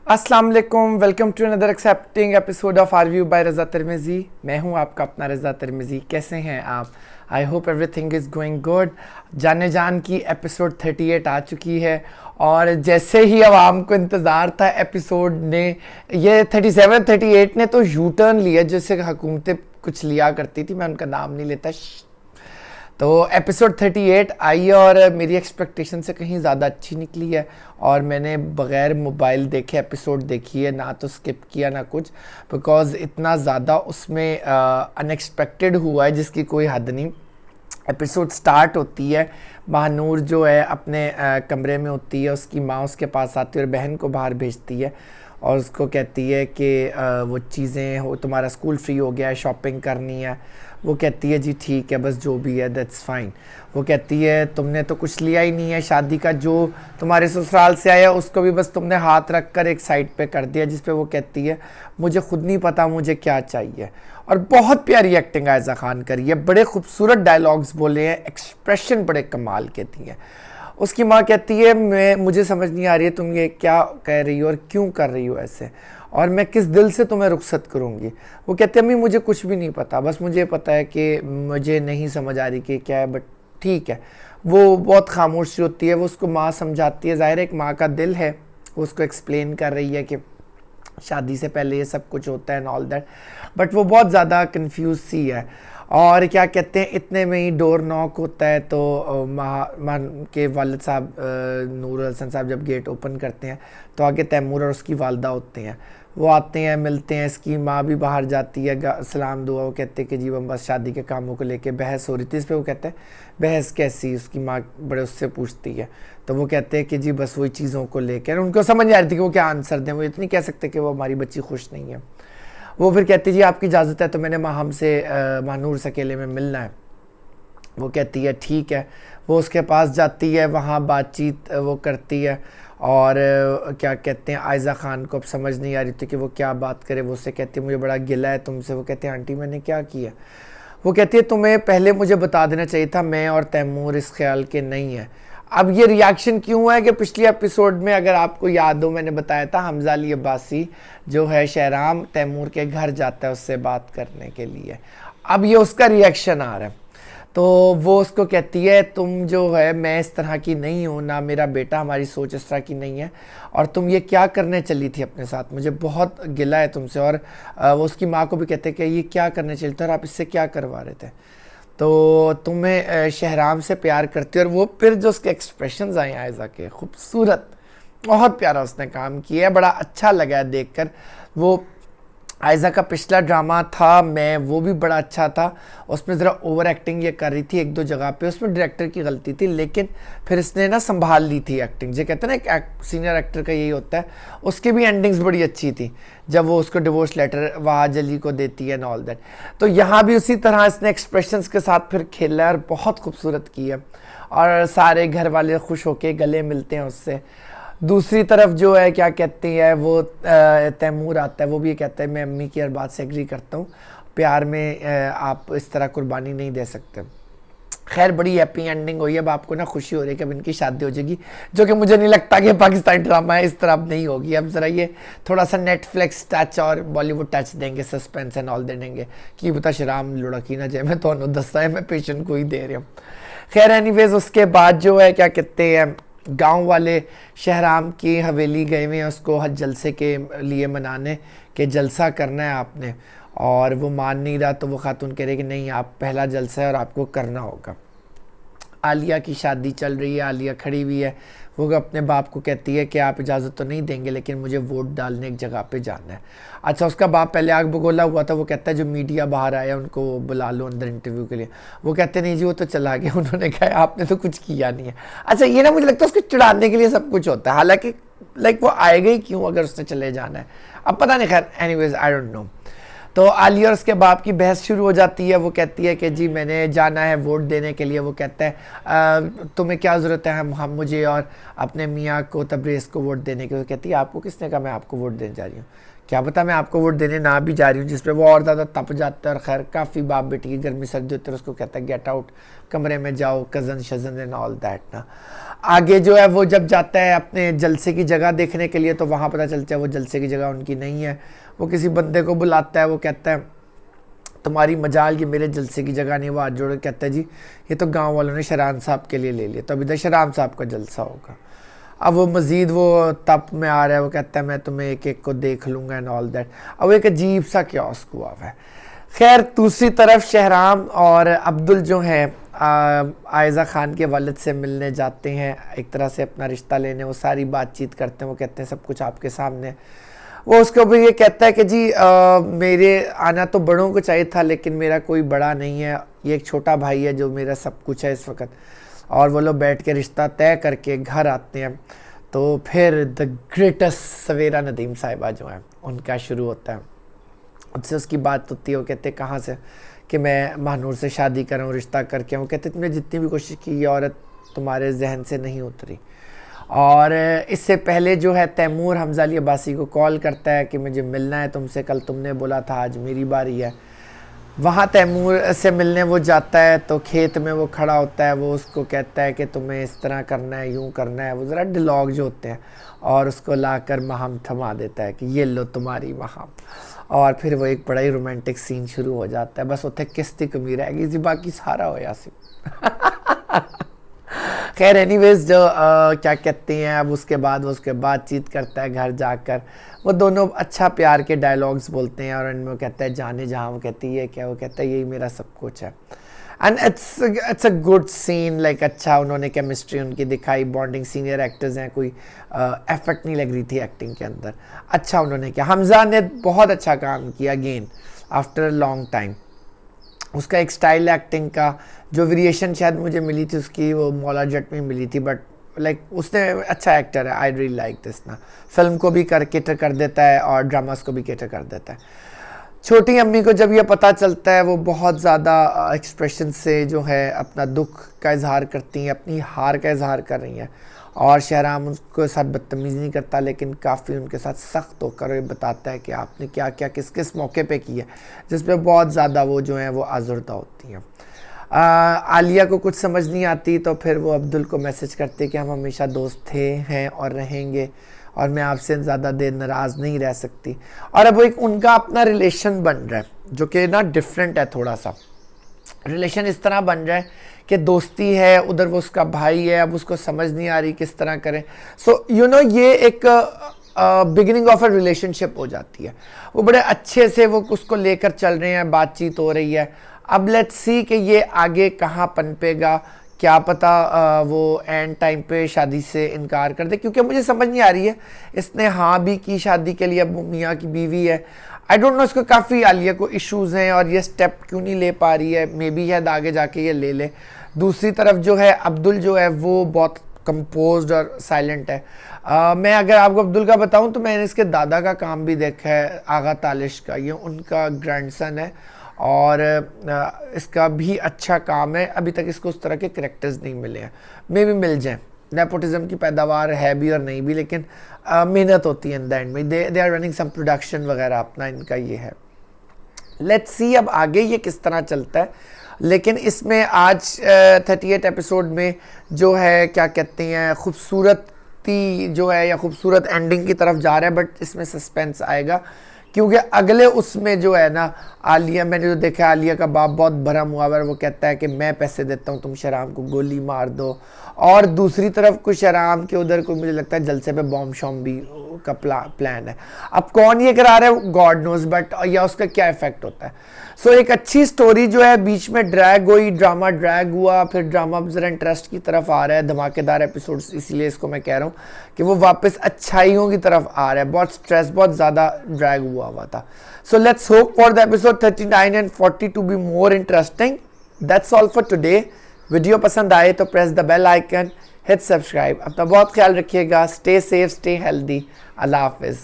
अस्सलाम वालेकुम, welcome to another excepting episode of our view by Raza Tirmizi. मैं हूं आपका अपना रज़ा तिरमिज़ी। कैसे हैं आप? I hope everything is going good. जाने जान की एपिसोड 38 आ चुकी है और जैसे ही आवाम को इंतज़ार था एपिसोड ने, ये 37 38 ने तो यू टर्न लिया जैसे हुकूमतें कुछ लिया करती थी। मैं उनका नाम नहीं लेता। तो एपिसोड 38 आई है और मेरी एक्सपेक्टेशन से कहीं ज़्यादा अच्छी निकली है और मैंने बग़ैर मोबाइल देखे एपिसोड देखी है, ना तो स्किप किया ना कुछ, बिकॉज़ इतना ज़्यादा उसमें अनएक्सपेक्टेड हुआ है जिसकी कोई हद नहीं। एपिसोड स्टार्ट होती है, महानूर जो है अपने कमरे में होती है, उसकी माँ उसके पास आती है और बहन को बाहर भेजती है और उसको कहती है कि वो चीज़ें हो, तुम्हारा स्कूल फ्री हो गया है, शॉपिंग करनी है। वो कहती है जी ठीक है, बस जो भी है दैट्स फाइन। वो कहती है तुमने तो कुछ लिया ही नहीं है शादी का, जो तुम्हारे ससुराल से आया उसको भी बस तुमने हाथ रख कर एक साइड पे कर दिया, जिस पे वो कहती है मुझे खुद नहीं पता मुझे क्या चाहिए। और बहुत प्यारी एक्टिंग आयज़ा खान करी है, बड़े खूबसूरत डायलॉग्स बोले हैं, एक्सप्रेशन बड़े कमाल के दिए हैं। उसकी माँ कहती है मुझे समझ नहीं आ रही है तुम ये क्या कह रही हो और क्यों कर रही हो ऐसे, और मैं किस दिल से तुम्हें रुखसत करूँगी। वो कहते हैं अम्मी मुझे कुछ भी नहीं पता, बस मुझे पता है कि मुझे नहीं समझ आ रही कि क्या है, बट ठीक है। वो बहुत खामोश होती है, वो उसको माँ समझाती है, ज़ाहिर है एक माँ का दिल है, वो उसको एक्सप्लेन कर रही है कि शादी से पहले ये सब कुछ होता है एंड ऑल दैट, बट वो बहुत ज़्यादा कंफ्यूज सी है। और क्या कहते हैं, इतने में ही डोर नॉक होता है तो माँ के वालिद साहब नूर हसन साहब जब गेट ओपन करते हैं तो आगे तैमूर और उसकी वालदा होते हैं। वो आते हैं, मिलते हैं, इसकी माँ भी बाहर जाती है, सलाम दुआ। वो कहते हैं कि जी हम बस शादी के कामों को लेके बहस हो रही थी। इस पर वो कहते हैं बहस कैसी, उसकी माँ बड़े उससे पूछती है तो वो कहते हैं कि जी बस वही चीज़ों को लेकर। उनको समझ नहीं आ रही थी कि वो क्या आंसर दें, वो इतनी कह सकते कि वो हमारी बच्ची खुश नहीं है। वो फिर कहती जी आपकी इजाज़त है तो मैंने माहम से महानूर से अकेले में मिलना है। वो कहती है ठीक है। वो उसके पास जाती है, वहाँ बातचीत वो करती है और क्या कहते हैं, आयज़ा ख़ान को अब समझ नहीं आ रही थी कि वो क्या बात करे। वो उससे कहती है मुझे बड़ा गिला है तुमसे। वो कहती है आंटी मैंने क्या किया। वो कहती है तुम्हें पहले मुझे बता देना चाहिए था, मैं और तैमूर इस ख्याल के नहीं है। अब ये रिएक्शन क्यों है कि पिछले एपिसोड में अगर आपको याद हो मैंने बताया था हमजा अली अब्बासी जो है शहराम तैमूर के घर जाता है उससे बात करने के लिए। अब ये उसका रिएक्शन आ रहा है तो वो उसको कहती है तुम जो है, मैं इस तरह की नहीं हूँ, ना मेरा बेटा, हमारी सोच इस तरह की नहीं है, और तुम ये क्या करने चली थी अपने साथ, मुझे बहुत गिला है तुमसे। और वो उसकी माँ को भी कहते हैं कि ये क्या करने चली थी और आप इससे क्या करवा रहे थे, तो तुम्हें शहराम से प्यार करती। और वो फिर जो उसके एक्सप्रेशंस आए आयज़ा के, खूबसूरत, बहुत प्यारा उसने काम किया है, बड़ा अच्छा लगा है देखकर। वो आयज़ा का पिछला ड्रामा था मैं, वो भी बड़ा अच्छा था। उसमें ज़रा ओवर एक्टिंग ये कर रही थी एक दो जगह पे, उसमें डायरेक्टर की गलती थी, लेकिन फिर इसने ना संभाल ली थी एक्टिंग। जो कहते हैं ना एक सीनियर एक्टर का यही होता है। उसकी भी एंडिंग्स बड़ी अच्छी थी जब वो उसको डिवोर्स लेटर वहाज अली को देती है एंड ऑल दैट। तो यहाँ भी उसी तरह इसने एक्सप्रेशंस के साथ फिर खेला है और बहुत खूबसूरत की है और सारे घर वाले खुश होके गले मिलते हैं उससे। दूसरी तरफ जो है क्या कहती है वो तैमूर आता है, वो भी ये कहता है मैं अम्मी की हर बात से एग्री करता हूँ, प्यार में आप इस तरह कुर्बानी नहीं दे सकते। खैर बड़ी हैप्पी एंडिंग हुई है। अब आपको ना खुशी हो रही है कि अब इनकी शादी हो जाएगी, जो कि मुझे नहीं लगता कि पाकिस्तानी ड्रामा है इस तरह अब नहीं होगी। अब ज़रा ये थोड़ा सा नेटफ्लिक्स टच और बॉलीवुड टच देंगे, सस्पेंस एंड ऑल दे देंगे कि बता शराम लुढ़की ना जाए। मैं तो दस्ता है मैं पेशेंट को ही दे रही हूँ। खैर एनीवेज उसके बाद जो है क्या कहते हैं, गांव वाले शहराम की हवेली गए हुए हैं उसको हज जलसे के लिए मनाने के, जलसा करना है आपने, और वो मान नहीं रहा तो वो खातून कह रही कि नहीं आप पहला जलसा है और आपको करना होगा। आलिया की शादी चल रही है, आलिया खड़ी हुई है, वो अपने बाप को कहती है कि आप इजाज़त तो नहीं देंगे लेकिन मुझे वोट डालने एक जगह पे जाना है। अच्छा उसका बाप पहले आग बगोला हुआ था, वो कहता है जो मीडिया बाहर आया उनको बुला लो अंदर इंटरव्यू के लिए। वो कहते नहीं जी वो तो चला गया, उन्होंने कहा आपने तो कुछ किया नहीं है। अच्छा ये ना मुझे लगता है उसको चिढ़ाने के लिए सब कुछ होता है, हालांकि लाइक वो आएगा ही क्यों अगर उसने चले जाना है, अब पता नहीं। खैर एनीवेज आई डोंट नो। तो आलिया और उसके बाप की बहस शुरू हो जाती है। वो कहती है कि जी मैंने जाना है वोट देने के लिए। वो कहता है तुम्हें क्या ज़रूरत है हम मुझे और अपने मियाँ को तब्रेज़ को वोट देने की। वो कहती है आपको किसने कहा मैं आपको वोट देने जा रही हूँ, क्या पता मैं आपको वोट देने ना भी जा रही हूँ, जिस पे वो और ज़्यादा तप जाता है। और खैर काफ़ी बाप बेटी की गर्मी सर्दी होती है, उसको कहता है गेट आउट, कमरे में जाओ, कज़न शज़न एंड ऑल दैट ना। आगे जो है वो जब जाता है अपने जलसे की जगह देखने के लिए, तो वहाँ पता चलता है वो जलसे की जगह उनकी नहीं है। वो किसी बंदे को बुलाता है, वो कहता है तुम्हारी मजाल, ये मेरे जलसे की जगह नहीं। वो हाथ जोड़ कहता है जी ये तो गांव वालों ने शरान साहब के लिए ले लिया, तो अभी तक शरान साहब का जलसा होगा। अब वो मज़ीद वो तप में आ रहा है, वो कहता है मैं तुम्हें एक एक को देख लूँगा एंड ऑल दैट। अब एक अजीब सा क्योस्क हुआ है। खैर दूसरी तरफ शहराम और अब्दुल जो हैं आयज़ा ख़ान के वालिद से मिलने जाते हैं, एक तरह से अपना रिश्ता लेने। वो सारी बातचीत करते हैं, वो कहते हैं सब कुछ आपके सामने। वो उसके ऊपर ये कहता है कि जी मेरे आना तो बड़ों को चाहिए था, लेकिन मेरा कोई बड़ा नहीं है, ये एक छोटा भाई है जो मेरा सब कुछ है इस वक्त। और वो लोग बैठ के रिश्ता तय करके घर आते हैं। तो फिर द ग्रेटेस्ट सवेरा नदीम साहिबा जो है उनका शुरू होता है। उससे उसकी बात होती है, वो कहते कहाँ से, कि मैं महानूर से शादी कर रहा हूँ, रिश्ता करके। वो कहते तुमने जितनी भी कोशिश की ये औरत तुम्हारे जहन से नहीं उतरी। और इससे पहले जो है तैमूर हमज़ा अली अब्बासी को कॉल करता है कि मुझे मिलना है तुमसे, कल तुमने बोला था आज मेरी बारी है। वहाँ तैमूर से मिलने वो जाता है, तो खेत में वो खड़ा होता है। वो उसको कहता है कि तुम्हें इस तरह करना है, यूँ करना है। वो ज़रा डिलॉग जो होते हैं, और उसको लाकर महम थमा देता है कि ये लो तुम्हारी महम। और फिर वो एक बड़ा ही रोमांटिक सीन शुरू हो जाता है। बस उत्थे किस्ती कमी रहेगी जी, बाकी सारा होया सी। खैर एनीवेज जो क्या कहते हैं, अब उसके बाद वो उसके बातचीत करता है घर जाकर। वो दोनों अच्छा प्यार के डायलॉग्स बोलते हैं, और इनमें कहता है जाने जहाँ, वो कहती है क्या, वो कहता है यही मेरा सब कुछ है। And it's a good scene, like अच्छा उन्होंने केमिस्ट्री उनकी दिखाई। बॉन्डिंग, सीनियर एक्टर्स हैं, कोई एफर्ट नहीं लग रही थी एक्टिंग के अंदर। अच्छा उन्होंने किया, हमज़ा ने बहुत अच्छा काम किया again after a long time. उसका एक स्टाइल एक्टिंग का जो वेरिएशन शायद मुझे मिली थी उसकी, वो मौला जट में मिली थी, बट लाइक उसने अच्छा एक्टर है। आई रियली लाइक दिस ना। फिल्म को भी कैटर कर देता है और ड्रामास को भी कैटर कर देता है। छोटी अम्मी को जब ये पता चलता है, वो बहुत ज़्यादा एक्सप्रेशन से जो है अपना दुख का इजहार करती हैं, अपनी हार का इजहार कर रही हैं। और शहराम उनको साथ बदतमीज़ नहीं करता, लेकिन काफ़ी उनके साथ सख्त होकर ये बताता है कि आपने क्या क्या किस किस मौके पे किया, जिस पे बहुत ज़्यादा वो जो है वो आज़ुर्दा होती हैं। आलिया को कुछ समझ नहीं आती, तो फिर वो अब्दुल को मैसेज करते कि हम हमेशा दोस्त थे, हैं और रहेंगे, और मैं आपसे ज़्यादा देर नाराज़ नहीं रह सकती। और अब एक उनका अपना रिलेशन बन रहा है, जो कि ना डिफरेंट है थोड़ा सा। रिलेशन इस तरह बन रहा है कि दोस्ती है, उधर वो उसका भाई है, अब उसको समझ नहीं आ रही किस तरह करें। सो यू नो ये एक बिगिनिंग ऑफ अ रिलेशनशिप हो जाती है। वो बड़े अच्छे से वो उसको लेकर चल रहे हैं, बातचीत हो रही है। अब लेट्स सी कि ये आगे कहाँ पनपेगा, क्या पता वो एंड टाइम पे शादी से इनकार कर दे, क्योंकि मुझे समझ नहीं आ रही है। इसने हाँ भी की शादी के लिए, अब मियाँ की बीवी है। आई डोंट नो, इसको काफ़ी आलिया को इश्यूज़ हैं और ये स्टेप क्यों नहीं ले पा रही है। मे बी शायद आगे जाके ये ले ले। दूसरी तरफ जो है अब्दुल जो है वो बहुत कंपोज्ड और साइलेंट है। मैं अगर आपको अब्दुल का बताऊं तो मैंने इसके दादा का काम भी देखा है, आगा तालिश का। ये उनका ग्रैंडसन है और इसका भी अच्छा काम है। अभी तक इसको उस तरह के करेक्टर्स नहीं मिले हैं, मे भी मिल जाएँ। नेपोटिज्म की पैदावार है भी और नहीं भी, लेकिन मेहनत होती है इन द एंड में। They are running some production वगैरह, अपना इनका ये है। लेट्स सी अब आगे ये किस तरह चलता है। लेकिन इसमें आज 38 एपिसोड में जो है क्या कहते हैं, खूबसूरती जो है या खूबसूरत एंडिंग की तरफ जा रहा है। बट इसमें सस्पेंस आएगा, क्योंकि अगले उसमें जो है ना, आलिया, मैंने जो देखा आलिया का बाप बहुत भरम हुआ है। वो कहता है कि मैं पैसे देता हूँ, तुम शहराम को गोली मार दो। और दूसरी तरफ कुछ शहराम के उधर को मुझे लगता है जलसे पे बॉम्ब शॉम्ब भी का प्लान है। अब कौन ये करा रहा है गॉड नोज, बट या उसका क्या इफेक्ट होता है। सो एक अच्छी स्टोरी जो है बीच में ड्रैग हुई, ड्रामा ड्रैग हुआ, फिर ड्रामा ज़रा इंटरेस्ट की तरफ आ रहा है, धमाकेदार एपिसोड्स, इसलिए इसको मैं कह रहा हूँ कि वो वापस अच्छाइयों की तरफ आ रहा है। बहुत स्ट्रेस, बहुत ज़्यादा ड्रैग हुआ था। So let's hope for the episode 39 and 40 to be more interesting. That's all for today. Video पसंद आए तो press the bell icon, hit subscribe. अपना बहुत ख्याल रखिएगा। Stay safe, stay healthy. अल्लाह हाफिज़।